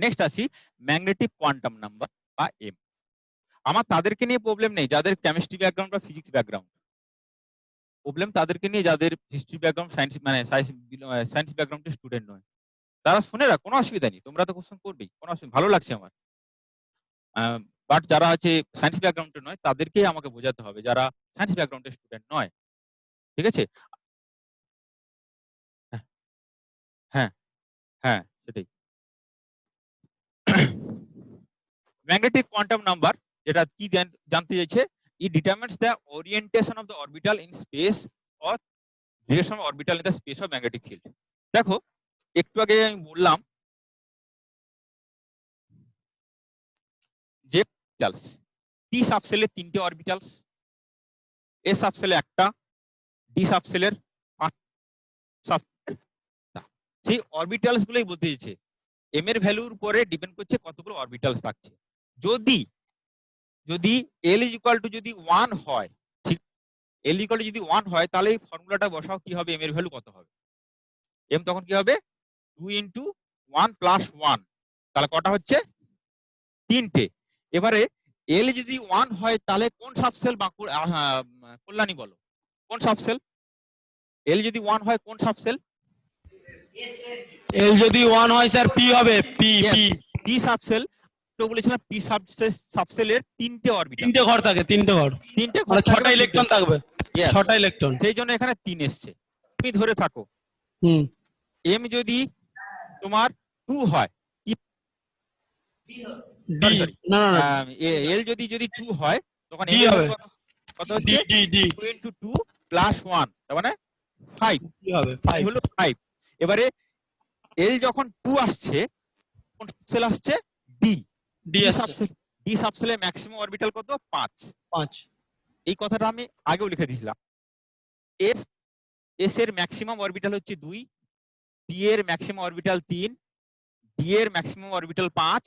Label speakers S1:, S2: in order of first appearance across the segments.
S1: Next আসি magnetic quantum number বা M. আমার তাদেরকে নিয়ে প্রবলেম নেই যাদের কেমিস্ট্রি ব্যাকগ্রাউন্ড বা ফিজিক্স ব্যাকগ্রাউন্ড, প্রবলেম তাদেরকে নিয়ে যাদের হিস্ট্রি ব্যাকগ্রাউন্ড সায়েন্স মানে সায়েন্স ব্যাকগ্রাউন্ডের স্টুডেন্ট নয়। তারা শুনে রাখ, কোনো অসুবিধা নেই, তোমরা তো কোশ্চেন করবেই, কোনো অসুবিধা, ভালো লাগছে আমার। বাট যারা আছে সায়েন্স ব্যাকগ্রাউন্ডে নয় তাদেরকেই আমাকে বোঝাতে হবে, যারা সায়েন্স ব্যাকগ্রাউন্ডের স্টুডেন্ট নয়। ঠিক আছে? হ্যাঁ হ্যাঁ হ্যাঁ, সেটাই। ম্যাগনেটিক কোয়ান্টাম নাম্বার যেটা কি জানতে চাইছে, it determines the orientation of the orbital in space or direction of orbital in the space of magnetic field। দেখো একটু আগে আমি বললাম যে অরবিটালস, পি সাবসেলের 3টে অরবিটালস, এস সাবসেলে একটা, ডি সাবসেলের 5 সেই অরবিটালস গুলোই বলতে চাইছে এম এর ভ্যালুর উপরে ডিপেন্ড করছে কতগুলো অরবিটালস থাকছে। যদি যদি এল ইজ ইকুয়াল টু যদি 1 হয়, ঠিক, এল ইকুয়াল টু যদি 1 হয় তাহলে এই ফর্মুলাটা বসাও, কি হবে, এম এর ভ্যালু কত হবে, এম তখন কি হবে 2 ইন্টু 1 প্লাস 1, তাহলে কটা হচ্ছে 3টে। এবারে এল যদি 1 হয় তাহলে কোন সাবসেল কল্যাণী বলো, কোন সাবসেল? এল যদি 1 হয় কোন সাবসেল?
S2: এল যদি 1 হয় স্যার পি হবে, পি পি
S1: পি সাবসেল। তো বলেছিলাম পি সাবসেলের 3টে অরবিটাল,
S2: 3টে ঘর থাকে, 3টে ঘর,
S1: 3টে ঘর
S2: মানে
S1: থাকবে,
S2: 6টা ইলেকট্রন থাকবে, 6টা ইলেকট্রন,
S1: সেই জন্য এখানে 3 এসছে। তুমি ধরে থাকো এম যদি তোমার 2 হয়,
S2: ডি না না না
S1: এল যদি 2 হয় তখন
S2: ডি
S1: এম এর
S2: হবে,
S1: ভ্যালু কত হচ্ছে?
S2: ডি ডি
S1: 2 ইনটু 2 প্লাস 1, তার মানে 5,
S2: ডি হবে 5
S1: হলো 5। এবারে এল যখন 2 আসছে কোন সাবসেল আসছে? ডি।
S2: ডি আসছে
S1: সাবসেল, ডি সাবসেলের ম্যাক্সিমাম অরবিটাল কত? 5।
S2: 5।
S1: এই কথাটা আমি আগেও লিখে দিয়েছিলাম। এস, এস এর ম্যাক্সিমাম অরবিটাল হচ্ছে 2, পি এর ম্যাক্সিমাম অরবিটাল 3, ডি এর ম্যাক্সিমাম অরবিটাল 5,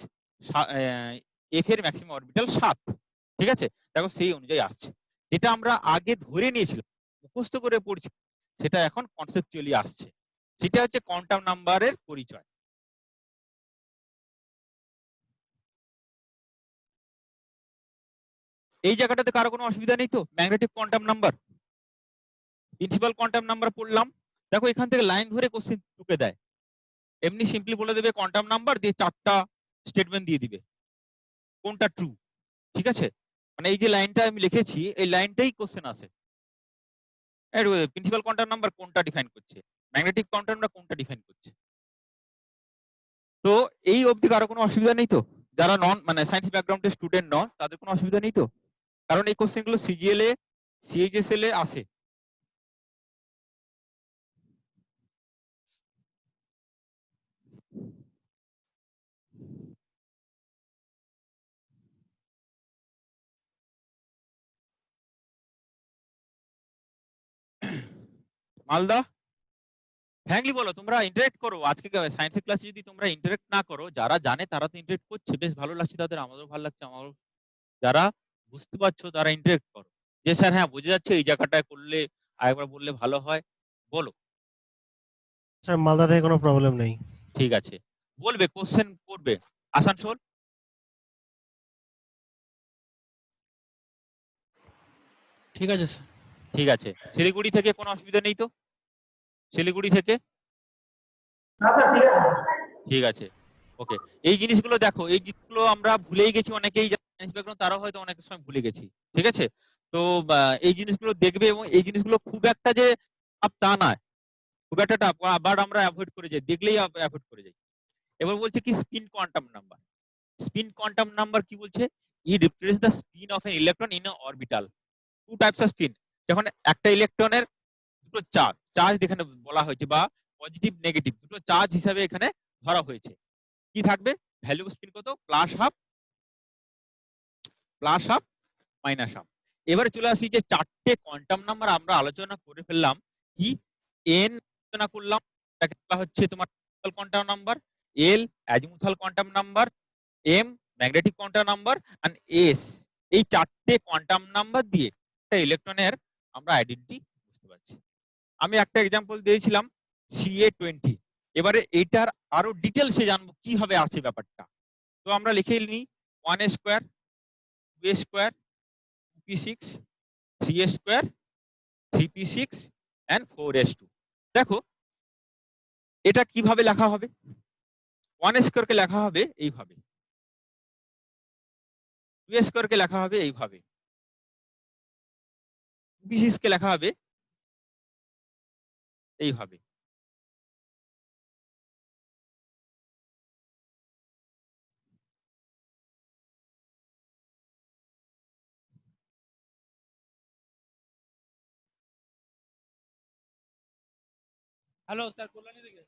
S1: এফ এর ম্যাক্সিমাম অরবিটাল 7। ঠিক আছে? দেখো সেই অনুযায়ী আসছে। যেটা আমরা আগে ধরে নিয়েছিলাম, মুখস্থ করে পড়ছি, সেটা এখন কনসেপচুয়ালি আসছে। সেটা হচ্ছে কোয়ান্টাম নাম্বারের পরিচয়। এই জায়গাটাতে কারো কোনো অসুবিধা নেই তো? Magnetic quantum number, principal quantum number পড়লাম। দেখো এখান থেকে লাইন ধরে কোশ্চেন টুকে দেয়, এমনি সিম্পলি বলে দেবে কোয়ান্টাম নাম্বার দিয়ে 4টা স্টেটমেন্ট দিয়ে দিবে কোনটা ট্রু। ঠিক আছে? মানে এই যে লাইনটা আমি লিখেছি এই লাইনটাই কোশ্চেন আসে, প্রিন্সিপাল কোয়ান্টাম নাম্বার কোনটা ডিফাইন করছে, ম্যাগনেটিক কোয়ান্টাম নাম্বার কোনটা ডিফাইন করছে। তো এই অবধি কারো কোনো অসুবিধা নেই তো? যারা নন মানে সায়েন্স ব্যাকগ্রাউন্ডের স্টুডেন্ট নয় তাদের কোনো অসুবিধা নেই তো? কারণ এই কোশ্চেন গুলো সিজিএল এ, সিএইচএসএল এ আসে। মালদা, ফ্র্যাঙ্কলি বলো, তোমরা ইন্টারেক্ট করো। আজকে সায়েন্সের ক্লাসে যদি তোমরা ইন্টারেক্ট না করো, যারা জানে তারা তো ইন্টারেক্ট করছে, বেশ ভালো লাগছে তাদের, আমাদেরও ভালো লাগছে। আমারও যারা বুঝতে পারছো তারা ইন্টারেক্ট করো, যে স্যার হ্যাঁ বোঝা যাচ্ছে এই জায়গাটায় করলে আরেকবার বললে ভালো হয়, বলো।
S3: স্যার মালদা থেকে কোনো প্রবলেম নেই।
S1: ঠিক আছে, বলবে, কোশ্চেন করবে। আসানসোল,
S2: ঠিক আছে স্যার।
S1: ঠিক আছে। শিলিগুড়ি থেকে কোনো অসুবিধা নেই তো? শিলিগুড়ি থেকে? ঠিক আছে, ওকে। এই জিনিসগুলো দেখো, এই জিনিসগুলো আমরা ভুলেই গেছি, অনেকেই সায়েন্স ব্যাকগ্রাউন্ড তারাও হয়তো অনেক সময় ভুলে গেছি। ঠিক আছে? তো এই জিনিসগুলো দেখবে, এবং এই জিনিসগুলো খুব একটা যে তা নয়, খুব একটা টাফ, বাট আমরা অ্যাভয়েড করে যাই, দেখলেই অ্যাভয়েড করে যাই। এবার বলছে কি spin quantum number. Spin quantum number কি বলছে? It represents the spin of an electron in a orbital. Two types of spin, যখন একটা ইলেকট্রনের দুটো চার্জ, চার্জ এখানে বলা হয়েছে, বা পজিটিভ নেগেটিভ দুটো চার্জ হিসাবে এখানে ধরা হয়েছে, কি থাকবে? ভ্যালু অফ স্পিন কত? Plus half, plus half, minus half. এবারে চলে আসি যে 4টে কোয়ান্টাম নাম্বার আমরা আলোচনা করে ফেললাম। কি এন আলোচনা করলাম, এটাকে বলা হচ্ছে তোমার quantum number, L azimuthal quantum number, M magnetic quantum number, and S. এই 4টে কোয়ান্টাম নাম্বার দিয়ে একটা ইলেকট্রনের আমরা আইডেন্টিটি বুঝতে পারছি। আমি একটা এক্সাম্পল দিয়েছিলাম CA20, এবারে এটার আরো ডিটেলসে জানবো কিভাবে আছে ব্যাপারটা। তো আমরা লিখে নিই 1a square, 2a square, 2p6, 3a square, 3p6 and 4s2। দেখো এটা কিভাবে লেখা হবে। 1a স্কোয়ারকে লেখা হবে এইভাবে, 2a স্কোয়ারকে লেখা হবে এইভাবে, 2p6 কে লেখা হবে এইভাবে।
S2: হ্যালো স্যার, কল্যাণী থেকে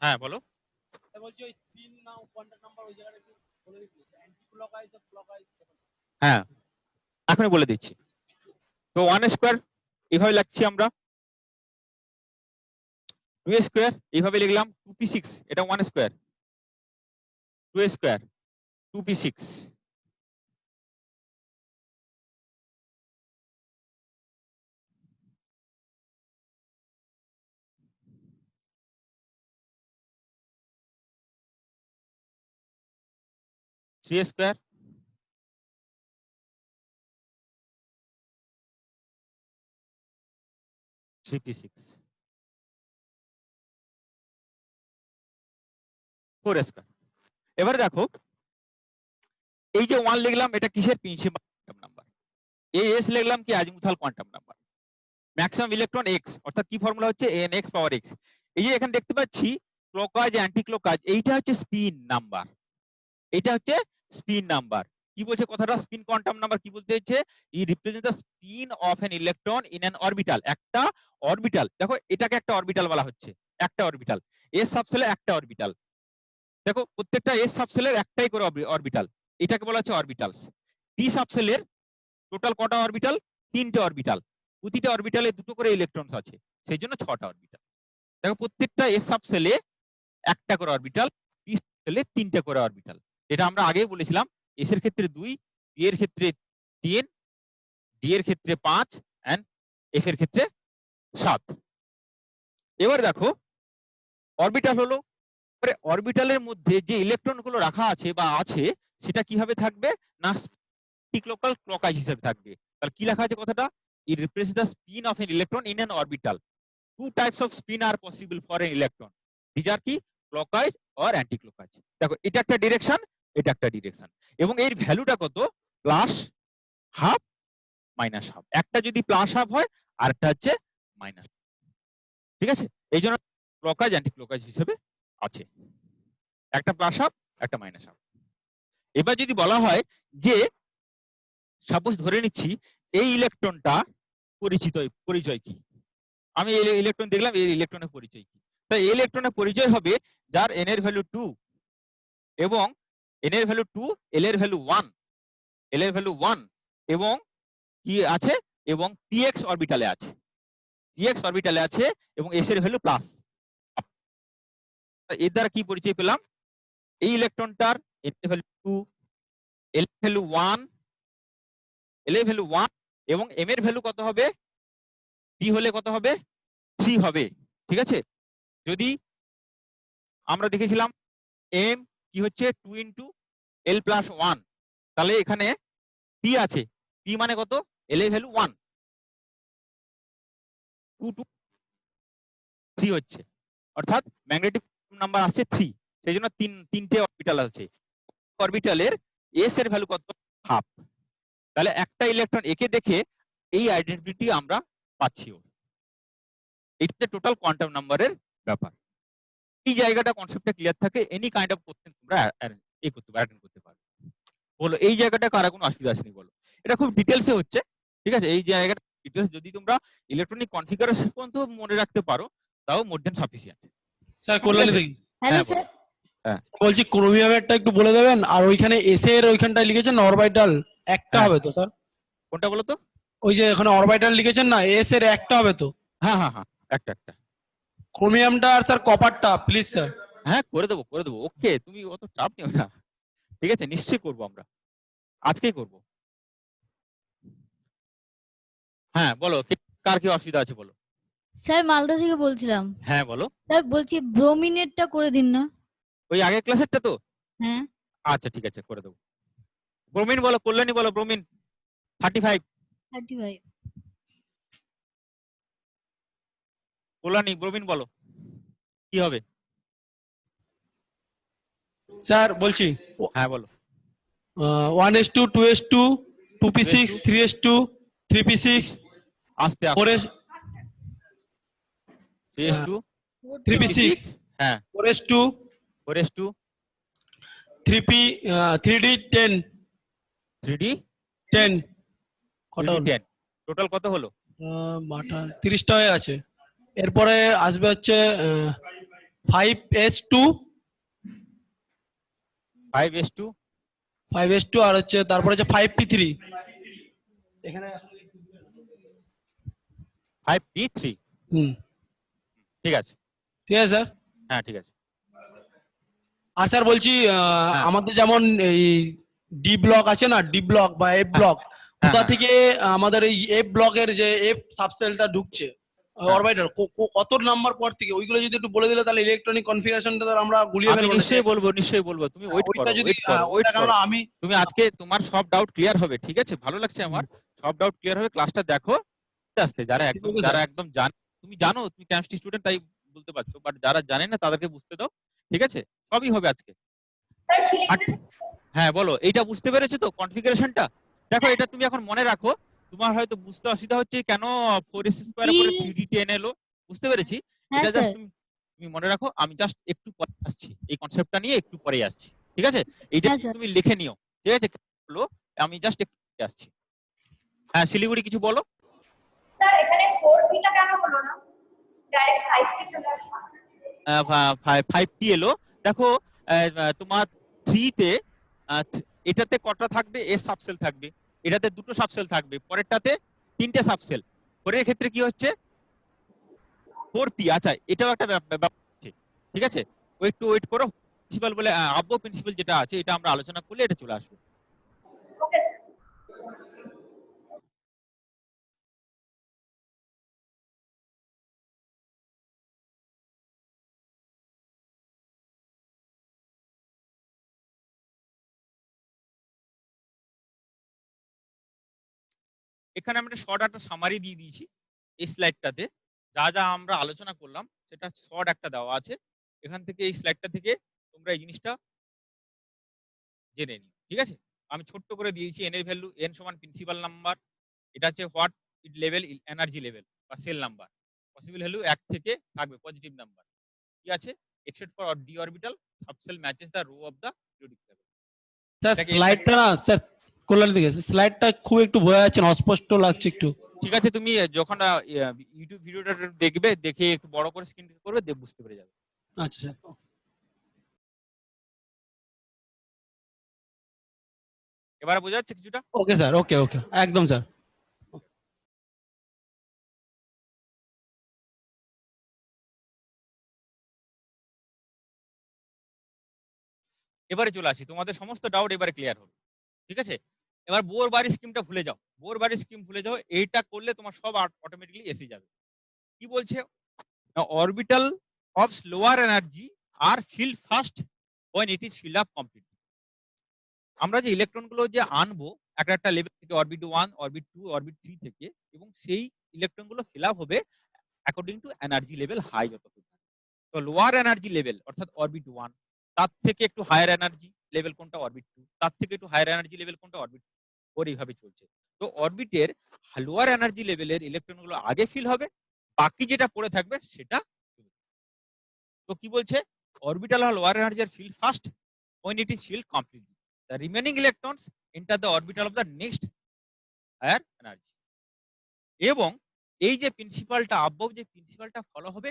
S1: হ্যাঁ বলো।
S2: স্যার বলছি ওই পিন নাও কন্টাক্ট নাম্বার ওই জায়গাটা একটু বলে দিচ্ছি, অ্যান্টি ক্লকওয়াইজ আর ক্লকওয়াইজ।
S1: হ্যাঁ এখনই বলে দিচ্ছি। তো 1 স্কোয়ার এইভাবে লিখছি আমরা, 2 স্কোয়ার এইভাবে লিখলাম, 2p6 এটা 1 square, 2 square, 2p6, 3 square, 3p6, 4 square. এবারে দেখো এই যে 1 লিখলাম এটা কিসের প্রিন্সিপাল কোয়ান্টাম নাম্বার, এই s লিখলাম কি azimuthal quantum number, maximum electron x, অর্থাৎ কি ফর্মুলা হচ্ছে nx পাওয়ার x। এই যে এখানে দেখতে পাচ্ছি ক্লকওয়াইজ অ্যান্টি ক্লকওয়াইজ, এইটা হচ্ছে স্পিন নাম্বার, এটা হচ্ছে স্পিন নাম্বার। কি বলছে কথাটা, স্পিন কোয়ান্টাম নাম্বার কি বলতে চাইছে, it represent the spin of an electron in an orbital. একটা অরবিটাল, দেখো এটাকে একটা অরবিটাল বলা হচ্ছে, একটা অরবিটাল, এস সাবসেলে একটা অরবিটাল। দেখো প্রত্যেকটা এস সাবসেলের একটাই করে অরবিটাল, এটাকে বলা হচ্ছে অরবিটালস। পি সাবসেলের টোটাল কটা অরবিটাল, 3টে অরবিটাল, প্রতিটা অরবিটালে 2টো করে ইলেকট্রনস আছে, সেই জন্য 6টা অরবিটাল। দেখো প্রত্যেকটা এস সাবসেলে একটা করে অরবিটাল, পি সাবসেলে 3টে করে অরবিটাল। এটা আমরা আগেই বলেছিলাম, এস এর ক্ষেত্রে 2, পি এর ক্ষেত্রে 3, ডি এর ক্ষেত্রে 5 এন্ড এফ এর ক্ষেত্রে 7। এবার দেখো অরবিটাল হলো, অরবিটালের মধ্যে যে ইলেকট্রন গুলো রাখা আছে বা আছে সেটা কিভাবে থাকবে না লোকাল ক্লকওয়াইজ হিসেবে থাকবে। তাহলে কি লেখা আছে কথাটা, it represents the spin of an electron in an orbital. Two types of spin are possible for an electron, these are কি ক্লকওয়াইজ অর অ্যান্টি ক্লকওয়াইজ। দেখো এটা একটা ডিরেকশন, এটা একটা ডিরেকশন, এবং এর ভ্যালুটা কত, প্লাস হাফ মাইনাস হাফ। একটা যদি প্লাস হাফ হয় আর একটা হচ্ছে মাইনাস, ঠিক আছে। এই জন্য ক্লকওয়াইজ অ্যান্টি ক্লকওয়াইজ হিসেবে আছে, একটা প্লাস হাফ একটা মাইনাস হাফ। এবার যদি বলা হয় যে সাপোজ ধরে নিচ্ছি এই ইলেকট্রনটা পরিচয় কি, আমি এই ইলেকট্রন দেখলাম, এই ইলেকট্রনের পরিচয় কি। তাই এই ইলেকট্রনের পরিচয় হবে যার n এর ভ্যালু 2 এবং n এর ভ্যালু 2, l এর ভ্যালু 1, l এর ভ্যালু 1 এবং কি আছে, এবং px অরবিটালে আছে, px অরবিটালে আছে এবং s এর ভ্যালু প্লাস। এর দ্বারা কি পরিচয় পেলাম, এই ইলেকট্রনটার n এর ভ্যালু 2, l এর ভ্যালু 1, l এর ভ্যালু 1 এবং m এর ভ্যালু কত হবে, p হলে কত হবে, 3 হবে, ঠিক আছে। যদি আমরা দেখেছিলাম m কি হচ্ছে 2 ইন্টু l প্লাস 1, তাহলে এখানে p আছে, p মানে কত, l এর ভ্যালু 1, 2 2 3 হচ্ছে, অর্থাৎ ম্যাগনেটিক নাম্বার আসছে 3, সেই জন্য তিনটে অরবিটাল আছে। অরবিটালের s এর ভ্যালু কত, হাফ। তাহলে একটা ইলেকট্রন একে দেখে এই আইডেন্টিটি আমরা পাচ্ছি। এটা টোটাল কোয়ান্টাম নাম্বারের ব্যাপার। এই জায়গাটা কনসেপ্টটা ক্লিয়ার থাকে, এনি কাইন্ড অফ কোশ্চেন তোমরা অ্যাটেন্ড করতে পারো। বলো এই জায়গাটা কারা কোনো অসুবিধা আসেনি বলো, এটা খুব ডিটেলসে হচ্ছে, ঠিক আছে। এই জায়গাটা ডিটেলস যদি তোমরা ইলেকট্রনিক কনফিগারেশন পর্যন্ত মনে রাখতে পারো তাও মোর দেন সাফিসিয়েন্ট।
S2: স্যার কল্যাণী থেকে
S4: হ্যালো
S1: হ্যাঁ,
S4: স্যার।
S1: হ্যাঁ
S2: বলছি ক্রোমিয়ামেরটা একটু বলে দেবেন, আর ওইখানে এস এর ওইখানটায় লিখেছেন অরবিটাল একটা
S1: হ্যাঁ।
S2: হবে তো স্যার,
S1: কোনটা বলো তো,
S2: ওই যে এখানে অরবিটাল লিখেছেন না, এস এর একটা হবে তো,
S1: হ্যাঁ হ্যাঁ হ্যাঁ একটা একটা,
S2: ক্রোমিয়ামটা আর স্যার কপারটা প্লিজ স্যার।
S1: হ্যাঁ করে দেবো ওকে, তুমি অত চাপ নিও না, ঠিক আছে, নিশ্চয়ই করবো, আমরা আজকেই করবো। হ্যাঁ বলো কার কি অসুবিধা আছে বলো।
S4: স্যার মালদা থেকে বলছিলাম।
S1: হ্যাঁ বলো।
S4: স্যার বলছি ব্রোমিনেটটা করে দিন না।
S1: ওই আগের ক্লাসেরটা তো?
S4: হ্যাঁ।
S1: আচ্ছা ঠিক আছে, করে দেবো। ব্রোমিন বলো, কল্যাণী বলো ব্রোমিন 35।
S4: 35।
S1: কল্যাণী ব্রোমিন বলো কি হবে?
S2: স্যার বলছি
S1: হ্যাঁ বলো।
S2: 1s2 2s2 2p6
S1: 2s2
S2: 3s2 3p6
S1: আস্তে আস্তে।
S2: 4s
S1: 3s2
S2: 3p6
S1: হ্যাঁ
S2: 4s2
S1: 4s2
S2: 3p 3d10
S1: 3d
S2: 10 কত হলো?
S1: 10 টোটাল কত হলো?
S2: বাটা 30টা হয়ে আছে। এরপরে আসবে হচ্ছে 5s2
S1: 5s2
S2: 5s2 আর হচ্ছে তারপরে হচ্ছে 5p3 এখানে
S1: 5p3।
S2: হুম
S1: ঠিক আছে।
S2: ঠিক আছে স্যার।
S1: হ্যাঁ ঠিক আছে।
S2: আর স্যার বলছি
S1: হ্যাঁ।
S2: আমাদের যেমন এই ডি ব্লক আছে না, ডি ব্লক বা এফ ব্লক,
S1: হ্যাঁ,
S2: কোথা
S1: হ্যাঁ।
S2: থেকে আমাদের এই এফ ব্লকের যে এফ সাবসেলটা ঢুকছে
S1: হ্যাঁ।
S2: অরবিটাল কত নাম্বার পর থেকে ওইগুলো যদি একটু বলে দিলে তাহলে ইলেকট্রনিক কনফিগারেশনটা আমরা গুলিয়ে
S1: আমি
S2: ফেলবো না যে
S1: নিশ্চয়ই বলবো, তুমি ওয়েট করো,
S2: ওইটা যদি
S1: ওয়েট করো, ওয়েট
S2: ওইটা
S1: করো।
S2: কেননা আমি
S1: তুমি আজকে তোমার সব ডাউট ক্লিয়ার হবে, ঠিক আছে? ভালো লাগছে আমার, সব ডাউট ক্লিয়ার হবে। ক্লাসটা দেখো আস্তে আস্তে। যারা
S2: ঠিক আছে স্যার।
S1: একদম তুমি জানো, তুমি কেমিস্ট্রি স্টুডেন্ট তাই বলতে পারছো, বাট যারা জানে না তাদেরকে বুঝতে দাও, ঠিক আছে? সবই হবে আজকে। হ্যাঁ বলো, এইটা বুঝতে পেরেছো তো কনফিগারেশনটা? দেখো এটা তুমি এখন মনে রাখো। তোমার হয়তো বুঝতে অসুবিধা হচ্ছে কেন 4s² পরে 3d10 এলো, বুঝতে পেরেছি।
S4: হ্যাঁ
S1: এটা জাস্ট
S4: স্যার।
S1: তুমি মনে রাখো, আমি জাস্ট একটু পরে আসছি, এই কনসেপ্টটা নিয়ে একটু পরে আসছি, ঠিক আছে? এইটা
S4: হ্যাঁ স্যার।
S1: তুমি লিখে নিও, ঠিক আছে? বলো, আমি জাস্ট একটু পরে আসছি। হ্যাঁ শিলিগুড়ি কিছু বলো।
S5: স্যার এখানে 4p টা কেন হলো না, ডাইরেক্ট 5p চলে আসলো?
S1: 5t এলো। দেখো তোমার 3 তে এটাতে কটা থাকবে? এস সাবসেল থাকবে, এটাতে দুটো সাবসেল থাকবে, পরেরটাতে তিনটে সাবসেল। ফোরের ক্ষেত্রে কি হচ্ছে 4p। আচ্ছা এটাও একটা ব্যাপার আছে, ঠিক আছে? একটু ওয়েট করো। প্রিন্সিপাল বলে আব্বু প্রিন্সিপাল যেটা আছে এটা আমরা আলোচনা করলে এটা চলে আসবে।
S5: Okay sir.
S1: এখানে আমরা শর্ট একটা সামারি দিয়ে দিয়েছি এই স্লাইডটাতে। যা যা আমরা আলোচনা করলাম সেটা শর্ট একটা দেওয়া আছে। এখান থেকে এই স্লাইডটা থেকে তোমরা এই জিনিসটা জেনে নিও, ঠিক আছে? আমি ছোট্ট করে দিয়েছি এন এর ভ্যালু, এন সমান প্রিন্সিপাল নাম্বার, এটা হচ্ছে what it level, energy level বা সেল নাম্বার। পসিবল ভ্যালু 1 থেকে থাকবে পজিটিভ নাম্বার, ঠিক আছে? Except for D orbital subshell matches the row of the periodic table.
S2: Sir স্লাইডটা না স্যার কল্যাণ দিকে স্লাইডটা খুব একটু বোঝা যাচ্ছে না, অস্পষ্ট লাগছে একটু।
S1: ঠিক আছে, তুমি যখন ইউটিউব ভিডিওটা দেখবে, দেখে একটু বড় করে স্ক্রিন করবে, বুঝতে পেরে যাবে।
S2: আচ্ছা স্যার।
S1: এবারে বোঝা যাচ্ছে কিছুটা?
S2: ওকে স্যার, ওকে ওকে একদম স্যার।
S1: এবারে চলে আসি, তোমাদের সমস্ত ডাউট এবারে ক্লিয়ার হবে, ঠিক আছে? এবার বোর বাড়ি স্কিমটা ভুলে যাও, বোর বাড়ি স্কিম ভুলে যাও। এইটা করলে তোমার সব অটোমেটিক্যালি এসে যাবে। কি বলছে? Orbital of slower energy are filled first when it is filled up completely। আমরা যে ইলেকট্রন গুলো যে আনবো একটা একটা লেভেল থেকে, অরবিট 1, অরবিট 2, অরবিট 3 থেকে, এবং সেই ইলেকট্রন গুলো ফিল আপ হবে according to energy level high যত হবে। তো লোয়ার এনার্জি লেভেল অর্থাৎ অরবিট 1, তার থেকে একটু হায়ার এনার্জি লেভেল কোনটা? অরবিট 2, তার থেকে একটু হায়ার এনার্জি লেভেল কোনটা? অরবিট 4। এইভাবে চলছে। তো অরবিটের লোয়ার এনার্জি লেভেলের ইলেকট্রন গুলো আগে ফিল হবে, বাকি যেটা পড়ে থাকবে সেটা। তো কি বলছে? Orbital lower energy are fill first when it is filled completely, the remaining electrons enter the orbital of the next higher energy। এবং এই যে প্রিন্সিপালটা আবভ যে প্রিন্সিপালটা ফলো হবে,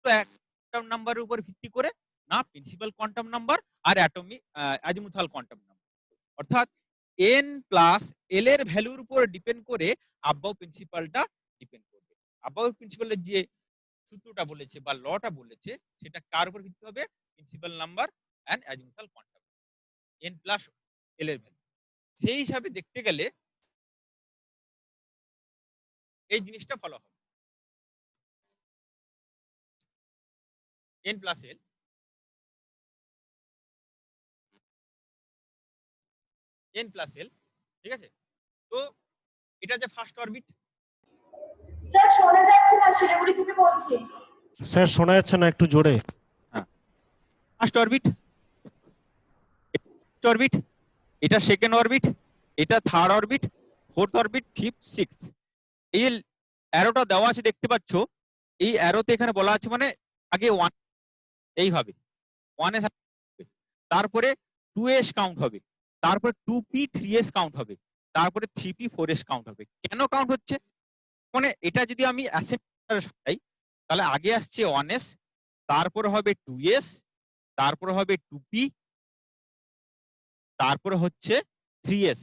S1: তো কোয়ান্টাম নাম্বারের উপর ভিত্তি করে না, প্রিন্সিপাল কোয়ান্টাম নাম্বার আর অ্যাটমিক অ্যাজিমুথাল কোয়ান্টাম নাম্বার, অর্থাৎ n প্লাস l এর ভ্যালুর উপর ডিপেন্ড করে আবভ প্রিন্সিপালটা ডিপেন্ড করবে। আবভ প্রিন্সিপালের যে সূত্রটা বলেছে বা লটা বলেছে সেটা কার উপর ভিত্তি হবে? Principal number and azimuthal quantum n plus l এর ভ্যালু। সেই হিসাবে দেখতে গেলে এই জিনিসটা ফলো হবে। n plus L n plus L, ঠিক আছে? তো এটা যে ফার্স্ট অরবিট,
S5: স্যার শোনা যাচ্ছে না, শিলিগুড়ি থেকে বলছি।
S3: স্যার শোনা যাচ্ছে না, একটু জোরে।
S1: ফার্স্ট অরবিট, অরবিট, এটা সেকেন্ড অরবিট, এটা third orbit, fourth orbit, fifth, sixth. এই অ্যারোটা দেওয়া আছে দেখতে পাচ্ছ, এই অ্যারোতে এখানে বলা আছে মানে আগে 1 এইভাবে 1s, তারপরে 2s কাউন্ট হবে, তারপরে 2p 3s কাউন্ট হবে, তারপরে 3p 4s কাউন্ট হবে। কেন কাউন্ট হচ্ছে? মানে এটা যদি আমি অ্যাসেন্ডারে সাজাই তাহলে আগে আসছে 1s, তারপরে হবে 2s, তারপরে হবে 2p, তারপরে হচ্ছে 3s,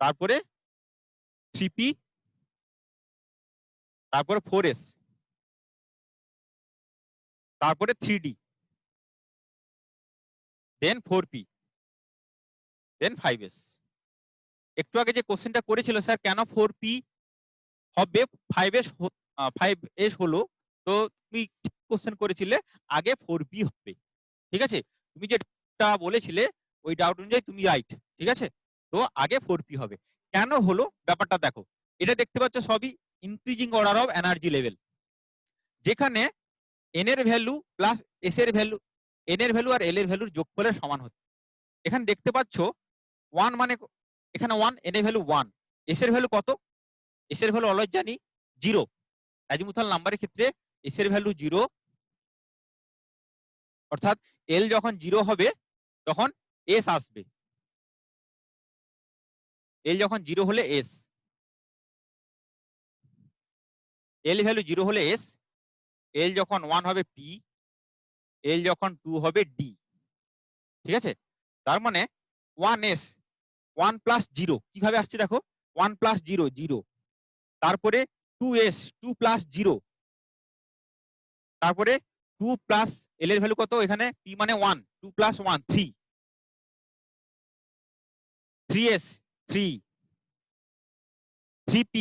S1: তারপরে 3p, তারপরে 4s, তারপরে 3d, দেন 4p, দেন 5s। একটু আগে যে কোশ্চেনটা করেছিল স্যার কেন 4p হবে 5s হলো, তো তুমি কোশ্চেন করেছিলে আগে 4p হবে, ঠিক আছে? তুমি যেটা বলেছিলে ওই ডাউট অনুযায়ী তুমি রাইট, ঠিক আছে? তো আগে 4p হবে। কেন হলো ব্যাপারটা দেখো, এটা দেখতে পাচ্ছ সবই increasing order of energy level, যেখানে n এর ভ্যালু প্লাস s এর ভ্যালু, n এর ভ্যালু আর l এর ভ্যালুর যোগফলের সমান হচ্ছে। এখানে দেখতে পাচ্ছ 1 মানে এখানে 1, n এর ভ্যালু 1, s এর ভ্যালু কত? s এর ভ্যালু অলওয়েজ জানি 0, অ্যাজিমুথাল নাম্বারের ক্ষেত্রে s এর ভ্যালু 0, অর্থাৎ l যখন 0 হবে তখন s আসবে, l যখন 0 হলে s, l ভ্যালু 0 হলে s, l যখন 1 হবে p, l যখন 2 হবে d, ঠিক আছে? তার মানে 1s, 1 প্লাস 0 কিভাবে আসছে দেখো, 1 প্লাস 0 0, তারপরে 2s, 2 প্লাস 0, তারপরে 2 প্লাস l এর ভ্যালু কত, এখানে p মানে 1, 2 প্লাস 1 3, 3s 3, 3p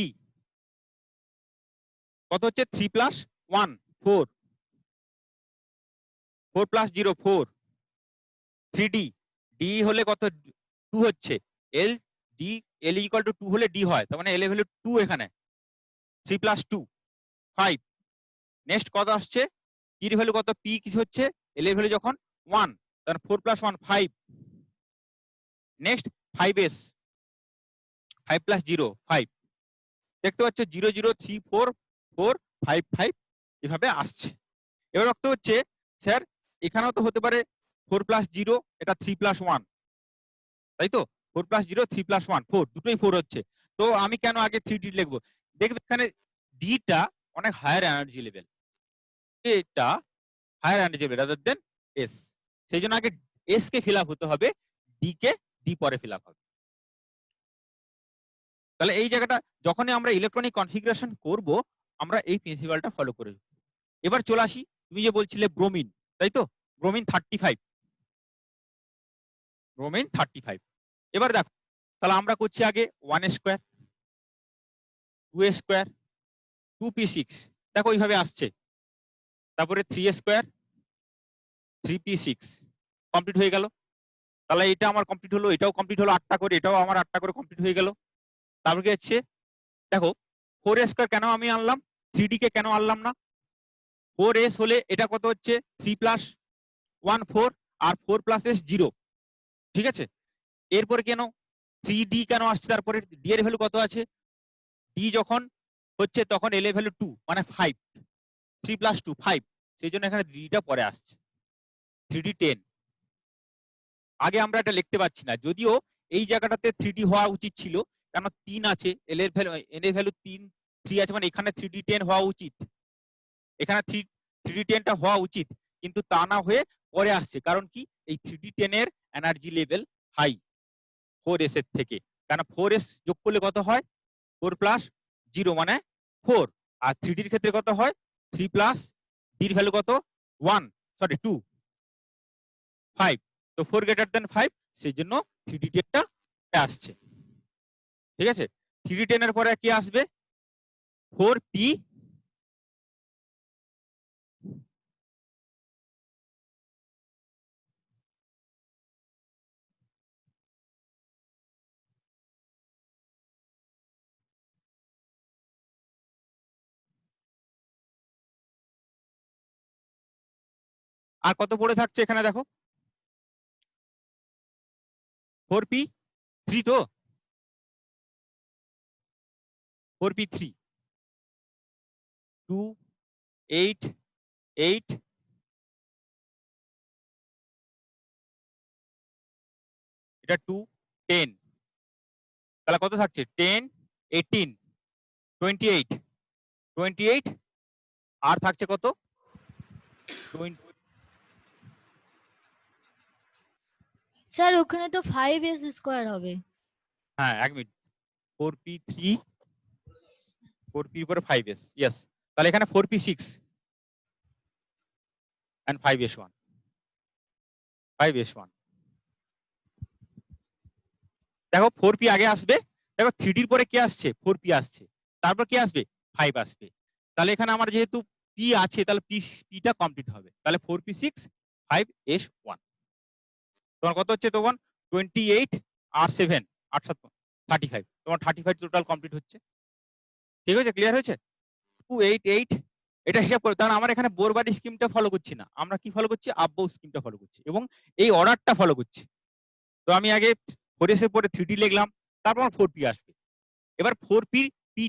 S1: কত হচ্ছে 3 প্লাস 1 4, 4 প্লাস 0 4, 3d, d হলে কত 2 হচ্ছে, l d, l equal to 2 হলে d হয়, তার মানে l এর ভ্যালু 2, এখানে 3 প্লাস 2 5। নেক্সট কত আসছে, p এর ভ্যালু কত, p কি হচ্ছে, l এর ভ্যালু যখন 1, তাহলে 4 প্লাস 1 5, নেক্সট 5s, 5 প্লাস 0 5, দেখতে পাচ্ছ 0 0 3 4 4 5 5 এভাবে আসছে। এবার রক্ত হচ্ছে স্যার এখানেও তো হতে পারে 4 প্লাস 0, এটা 3 প্লাস 1, তাই তো? 4 প্লাস 0 3 প্লাস 1 4, দুটোই 4 হচ্ছে, তো আমি কেন আগে 3d লিখবো? দেখবে এখানে d টা অনেক হায়ার এনার্জি লেভেল, এটা higher energy level rather than s, সেই জন্য আগে s কে ফিল আপ হতে হবে, d কে d পরে ফিল আপ হবে। তাহলে এই জায়গাটা যখনই আমরা ইলেকট্রনিক কনফিগারেশন করব আমরা এই প্রিন্সিপালটা ফলো করে। এবার চলে আসি, তুমি যে বলছিলে ব্রোমিন, তাই তো? Bromine 35, bromine 35। এবার দেখো তাহলে আমরা করছি আগে 1 স্কোয়ার, 2 স্কোয়ার, 2p6, দেখো এইভাবে আসছে, তারপরে 3 স্কোয়ার, 3p6 কমপ্লিট হয়ে গেল। তাহলে এটা আমার কমপ্লিট হলো, এটাও কমপ্লিট হলো 8টা করে, এটাও আমার 8টা করে কমপ্লিট হয়ে গেল। তারপর কি হচ্ছে দেখো 4 স্কোয়ার কেন আমি আনলাম, 3d কে কেন আনলাম না? 4s হলে এটা কত হচ্ছে 3 প্লাস 1 4, আর 4 প্লাস s 0, ঠিক আছে? এরপরে কেন 3d কেন আসছে, তারপরে d এর ভ্যালু কত আছে, d যখন হচ্ছে তখন l এর ভ্যালু 2 মানে 5, 3 প্লাস 2 5, সেই জন্য এখানে d টা পরে আসছে, 3d 10। আগে আমরা এটা লিখতে পাচ্ছি না, যদিও এই জায়গাটাতে 3d হওয়া উচিত ছিল, কারণ 3 আছে, l এর ভ্যালু n এর ভ্যালু 3 আছে, মানে এখানে 3d 10 হওয়া উচিত, এখানে 3d 10 টা হওয়া উচিত, কিন্তু তা না হয়ে পরে আসছে। কারণ কি, এই 3d 10 এর এনার্জি লেভেল হাই 4s এর থেকে, কারণ 4s যোগ করলে কত হয় 4 প্লাস 0 মানে 4, আর 3d এর ক্ষেত্রে কত হয় 3 প্লাস d এর ভ্যালু কত 1 সরি 2 5, তো 4 গ্রেটার দেন 5, সেই জন্য 3d 10 টা আসছে, ঠিক আছে? 3d 10 এর পরে কি আসবে 4p আর কত পড়ে থাকছে এখানে দেখো 4p3 তো 4p3 2 8 8 এটা 2 10 তাহলে কত থাকছে 10 18 28 28 আর থাকছে কত 20
S4: স্যার ওখানে তো 5s স্কয়ার হবে।
S1: হ্যাঁ এক মিনিট 4p3 4p উপরে 5s ইয়েস তাহলে এখানে 4p6 and 5s1 5s1 দেখো 4p আগে আসবে দেখো 3d এর পরে কি আসছে 4p আসছে তারপর কি আসবে 5 আসবে তাহলে এখানে আমার যেহেতু p আছে তাহলে p টা কমপ্লিট হবে তাহলে 4p6 5s1 তোমার কত হচ্ছে তখন 28 আর 7 8 7 35 তোমার 35 টোটাল কমপ্লিট হচ্ছে ঠিক আছে ক্লিয়ার হয়েছে 288 এটা হিসাব করে কারণ আমরা এখানে বোরবাড়ি স্কিমটা ফলো করছি না আমরা কি ফলো করছি আব্বু স্কিমটা ফলো করছি এবং এই অর্ডারটা ফলো করছি তো আমি আগে 4s এর পরে 3d লিখলাম তারপর 4p আসবে এবার 4p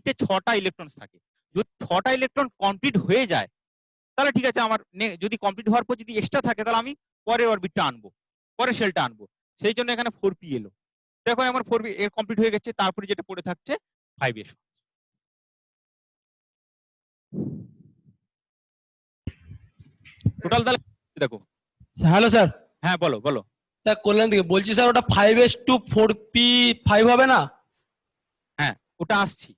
S1: তে 6টা ইলেকট্রনস থাকে যদি 6টা ইলেকট্রন কমপ্লিট হয়ে যায় তাহলে ঠিক আছে আমার যদি কমপ্লিট হওয়ার পর যদি এক্সট্রা থাকে তাহলে আমি পরের অরবিটটা আনবো পরের শেলটা আনবো সেই জন্য এখানে 4p এলো দেখো আমার 4p এর কমপ্লিট হয়ে গেছে তারপরে যেটা পড়ে থাকছে 5s টোটাল তাহলে দেখো
S2: হ্যালো স্যার,
S1: হ্যাঁ বলো বলো
S2: স্যার কল্যাণ থেকে বলছি স্যার, ওটা 5s to 4p5 হবে না?
S1: হ্যাঁ ওটা আসছি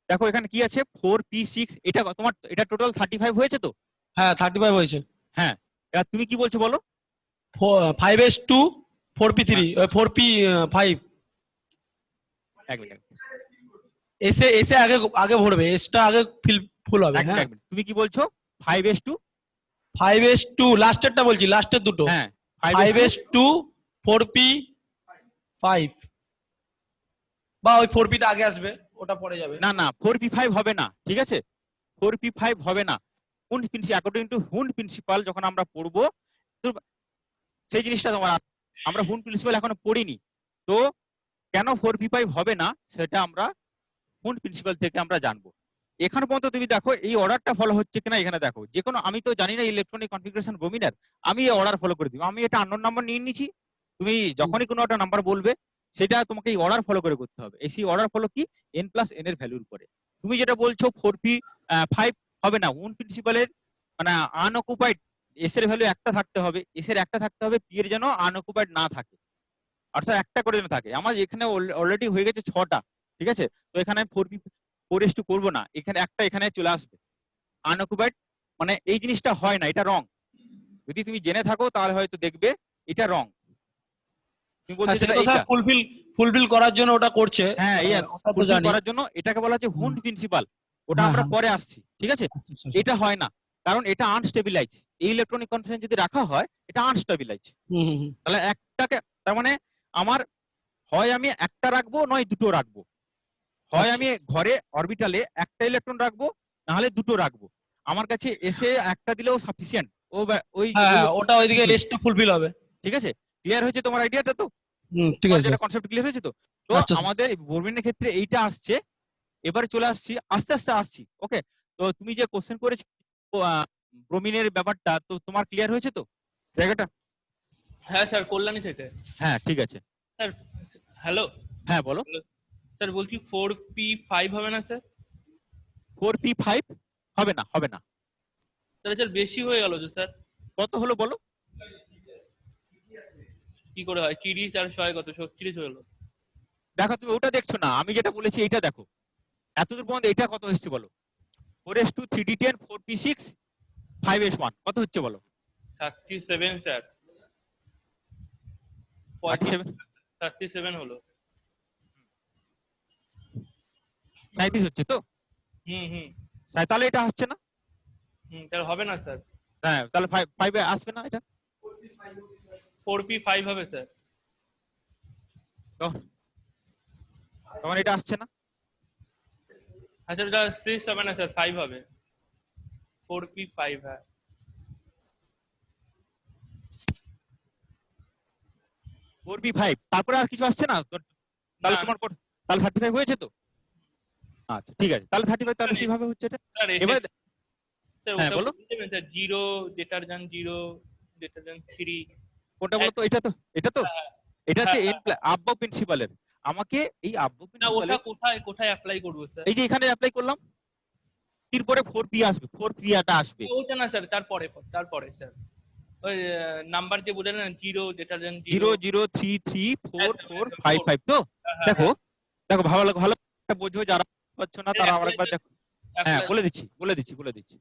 S1: দেখো এখানে কি আছে 4p6 এটা তোমার এটা টোটাল 35 হয়েছে তো
S2: হ্যাঁ 35 হয়েছে।
S1: হ্যাঁ এবার তুমি কি বলছো বলো
S2: 5s to 4p3 4p5
S1: এক মিনিট
S2: এসে এসে আগে আগে ভরবে, এসটা আগে ফুল হবে।
S1: এক মিনিট,
S2: হ্যাঁ
S1: এক মিনিট। তুমি কি বলছো 5s টু
S2: 5s to লাস্টেরটা বলছি, লাস্টের দুটো
S1: হ্যাঁ
S2: 5s to 4p5 বা ওই 4pটা আগে আসবে, ওটা পরে যাবে।
S1: না না 4p5 হবে না ঠিক আছে 4p5 হবে না হুন্ড প্রিন্সিপাল অ্যাকর্ডিং টু হুন্ড প্রিন্সিপাল যখন আমরা পড়বো তো সেই জিনিসটা তোমার আমরা হুন্ড প্রিন্সিপাল এখনো পড়িনি তো কেন 4p5 হবে না সেটা আমরা হুন্ড প্রিন্সিপাল থেকে আমরা জানবো এখানে পর্যন্ত তুমি দেখো এই অর্ডারটা ফলো হচ্ছে কিনা এখানে দেখো যে কোনো আমি তো জানি না ইলেকট্রনিক কনফিগারেশন ব্রোমিনার আমি এই অর্ডার ফলো করে দিব আমি এটা আননোন নাম্বার নিয়ে নিচ্ছি তুমি যখনই কোনো একটা নাম্বার বলবে সেটা তোমাকে এই অর্ডার ফলো করে করতে হবে এই অর্ডার ফলো কি n+n এর ভ্যালুর উপরে তুমি যেটা বলছো 4p5 হবে না হুন্ড প্রিন্সিপালের মানে আনঅকুপাইড এস এর ভ্যালু একটা থাকতে হবে এস এর একটা থাকতে হবে পি এর যেন আনঅকুপাইড না থাকে অর্থাৎ একটা করে যেন থাকে আমার এখানে অলরেডি হয়ে গেছে 6টা ঠিক আছে তো এখানে 4s2 করবো না এখানে একটা এখানে চলে আসবে আনঅকুপাইড মানে এই জিনিসটা হয় না এটা রং যদি তুমি জেনে থাকো তাহলে হয়তো দেখবে এটা রং তুমি বলছো
S2: সেটা
S1: যেটা
S2: তো স্যার
S1: এইটা
S2: ফুলফিল করার জন্য ওটা করছে।
S1: হ্যাঁ ইয়েস
S2: ওটা তো
S1: ফুলফিল
S2: জানি।
S1: করার জন্য এটাকে বলা হচ্ছে হুন্ড প্রিন্সিপাল ওটা
S2: হ্যাঁ,
S1: আমরা
S2: হ্যাঁ।
S1: পরে আসছি ঠিক আছে
S2: আচ্ছা, আচ্ছা।
S1: এটা হয় না কারণ এটা আনস্টেবিলাইজ এই ইলেকট্রনিক কনফিগারেশন যদি রাখা হয় এটা আনস্টেবিলাইজ
S2: হুম, হুম, হুম।
S1: তাহলে একটাকে তার মানে আমার হয় আমি একটা রাখবো নয় দুটো রাখবো হয়
S2: আচ্ছা।
S1: আমি ঘরে অরবিটালে একটা ইলেকট্রন রাখবো না হলে দুটো রাখবো আমার কাছে এসে একটা দিলেও সাফিসিয়েন্ট ওই
S2: হ্যাঁ,
S1: ওই
S2: হ্যাঁ, ওটা ওইদিকে এসটা ফুলফিল হবে।
S1: ঠিক আছে ক্লিয়ার হয়েছে তোমার আইডিয়াটা তো
S2: ঠিক
S1: তোমার
S2: আছে।
S1: যেটা কনসেপ্ট ক্লিয়ার হয়েছে তো তো
S2: আচ্ছা,
S1: আমাদের বোরবিনের ক্ষেত্রে এইটা আসছে এবারে চলে আসছি আস্তে আস্তে আসছি ওকে তো তুমি যে কোশ্চেন করেছো ব্রোমিনের ব্যাপারটা তো তোমার ক্লিয়ার হয়েছে তো জায়গাটা
S6: হ্যাঁ স্যার, কল্যাণী থেকে।
S1: হ্যাঁ ঠিক আছে
S6: স্যার হ্যালো।
S1: হ্যাঁ বলো
S6: স্যার বলছি 4p5 হবে না স্যার?
S1: 4p5 হবে না
S6: তাহলে স্যার বেশি হয়ে গেল তো স্যার।
S1: কত হলো বলো
S6: কি করে হয় 30 আর 6 কত 36 হলো।
S1: দেখো তুমি ওটা দেখছো না আমি যেটা বলেছি এইটা দেখো এতদূর পর্যন্ত এটা কত এসেছে বলো 4s2 3d10 4p6 5s1 কত হচ্ছে বলো
S6: 37 স্যার।
S1: 37
S6: 37 হলো।
S1: 37 হচ্ছে তো
S6: হুম হুম
S1: তাহলে এটা আসছে না
S6: তাহলে হবে না স্যার।
S1: হ্যাঁ তাহলে 5 আসবে না এটা
S6: 4p5 হবে স্যার।
S1: তো তোমার এটা আসছে না
S6: আচ্ছা স্যার 6 হবে না স্যার 5 হবে। 4p5 হ্যাঁ
S1: 4p5 তারপরে আর কিছু আসছে না তাহলে
S6: না,
S1: তোমার তাহলে 35 হয়েছে তো? আচ্ছা ঠিক আছে, তাহলে 35 তাহলে সেভাবে হচ্ছে এটা।
S6: স্যার
S1: এবার
S6: স্যার
S1: হ্যাঁ
S6: ওটা
S1: বলো,
S6: বলতে দেবেন স্যার, 0 ডিটারজেন্ট 0 ডিটারজেন্ট 3।
S1: কোনটা বলো তো? এটা তো, এটা তো, এটা হচ্ছে
S6: হ্যাঁ,
S1: এন আব্ব প্রিন্সিপালের। আমাকে এই আব্ব
S6: না ওটা
S1: প্রিন্সিপালের
S6: কোথায় কোথায় অ্যাপ্লাই করবো স্যার?
S1: এই যে এখানে অ্যাপ্লাই করলাম, এরপরে 4p আসবে, 4p টা আসবে।
S6: ওটা না স্যার, তারপরে স্যার ওই নাম্বার যে বললেন না, 0 ডিটারজেন্ট
S1: 0
S6: 0।
S1: 0 3 3 4 4
S6: হ্যাঁ,
S1: 5 5 তো
S6: হ্যাঁ,
S1: দেখো,
S6: হ্যাঁ।
S1: দেখো ভালো ভালো বোঝো, যারা পাচ্ছ না তারা
S6: Apply
S1: আরেকবার
S6: টা-
S1: দেখো। হ্যাঁ
S6: apply-
S1: বলে দিচ্ছি।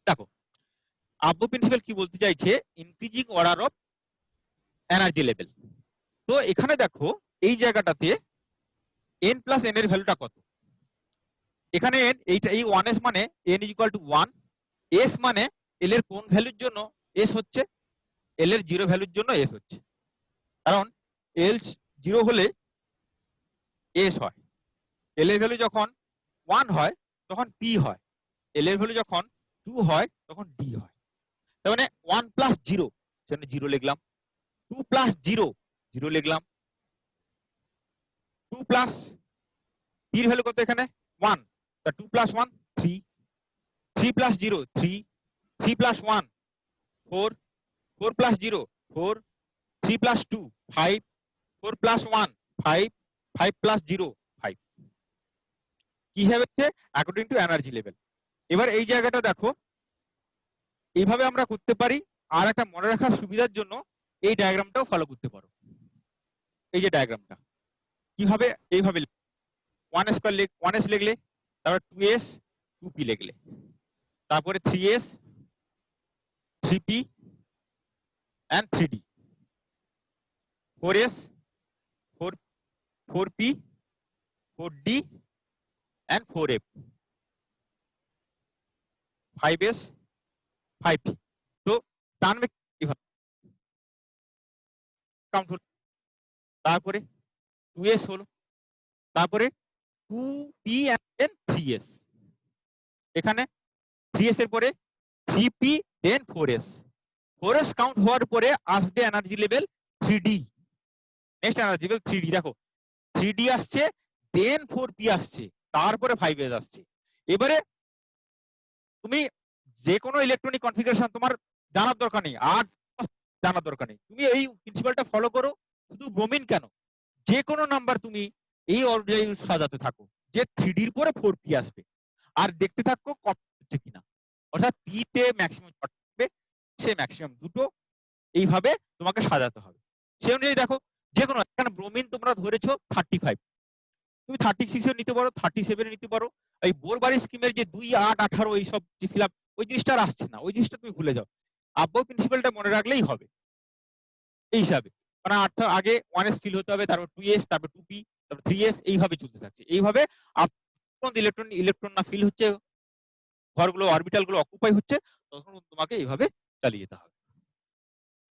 S1: দেখো আব্ব প্রিন্সিপাল কি বলতে চাইছে, increasing order of energy level. তো এখানে দেখো এই জায়গাটাতে n প্লাস n এর ভ্যালুটা কত? এখানে n এইটা, এই 1s মানে n is equal to 1, s মানে l এর কোন ভ্যালুর জন্য s হচ্ছে, l এর 0 ভ্যালুর জন্য s হচ্ছে। কারণ l 0 হলে s হয়, l এর ভ্যালু যখন 1 হয় তখন p হয়, l এর ভ্যালু যখন 2 হয় তখন d হয়। তার মানে 1 প্লাস 0 সেখানে 0 লিখলাম, 2 প্লাস 0 0 লিখলাম, 2 প্লাস p এর ভ্যালু কত এখানে 1, তা 2 plus 1 3, 3 plus 0 3, 3 plus 1 4, 4 plus 0 4, 3 plus 2 5, 4 plus 1 5, 5 plus 0 5। কি হিসাবে অ্যাকর্ডিং টু এনার্জি লেভেল। এবার এই জায়গাটা দেখো, এইভাবে আমরা করতে পারি। আর একটা মনে রাখার সুবিধার জন্য এই ডায়াগ্রামটাও ফলো করতে পারো। এই যে ডায়াগ্রামটা কিভাবে, এইভাবে 1s লিখলে, তারপর 2s 2p লিখলে, তারপরে 3s 3p and 3d, 4s 4p 4d and 4f, 5s 5p। তো টানবে কিভাবে কাউন্ট হলো, তারপরে 2s হলো, তারপরে 2p and 3s, এখানে 3s এর পরে 3p দেন 4s, 4s কাউন্ট হওয়ার পরে আসবে energy level 3d। Next energy level 3d, দেখো 3d আসছে, দেন 4p আসছে, তারপরে 5s আসছে। এবারে তুমি যে কোনো ইলেকট্রনিক কনফিগারেশন তোমার জানার দরকার নেই, আর জানার দরকার নেই, তুমি এই প্রিন্সিপালটা ফলো করো। শুধু ব্রোমিন কেন, যে কোনো নাম্বার তুমি এই অনুযায়ী সাজাতে থাকো যে 3d এর পরে 4p আসবে, আর দেখতে থাকো কত হচ্ছে কিনা, অর্থাৎ p তে ম্যাক্সিমাম থাকবে, সে ম্যাক্সিমাম দুটো, এইভাবে তোমাকে সাজাতে হবে। সেই অনুযায়ী দেখো, যে কোনো, এখানে ব্রোমিন তোমরা ধরেছো 35, তুমি 36 এর নিতে পারো, 37 এর নিতে পারো। এই বোরবারি স্কিমের যে 2 8 18 এইসব যে ফিল আপ, ওই জিনিসটা আর আসছে না, ওই জিনিসটা তুমি ভুলে যাও, আব্বো প্রিন্সিপালটা মনে রাখলেই হবে এই হিসাবে। মানে অর্থাৎ আগে 1s ফিল হতে হবে, তারপর 2s, তারপর 2p, তারপর 3s, এইভাবে চলতে থাকছে। এইভাবে ইলেকট্রন না ফিল হচ্ছে, ঘরগুলো অরবিটাল গুলো অকুপাই হচ্ছে, তখন তোমাকে এইভাবে চালিয়ে যেতে হবে।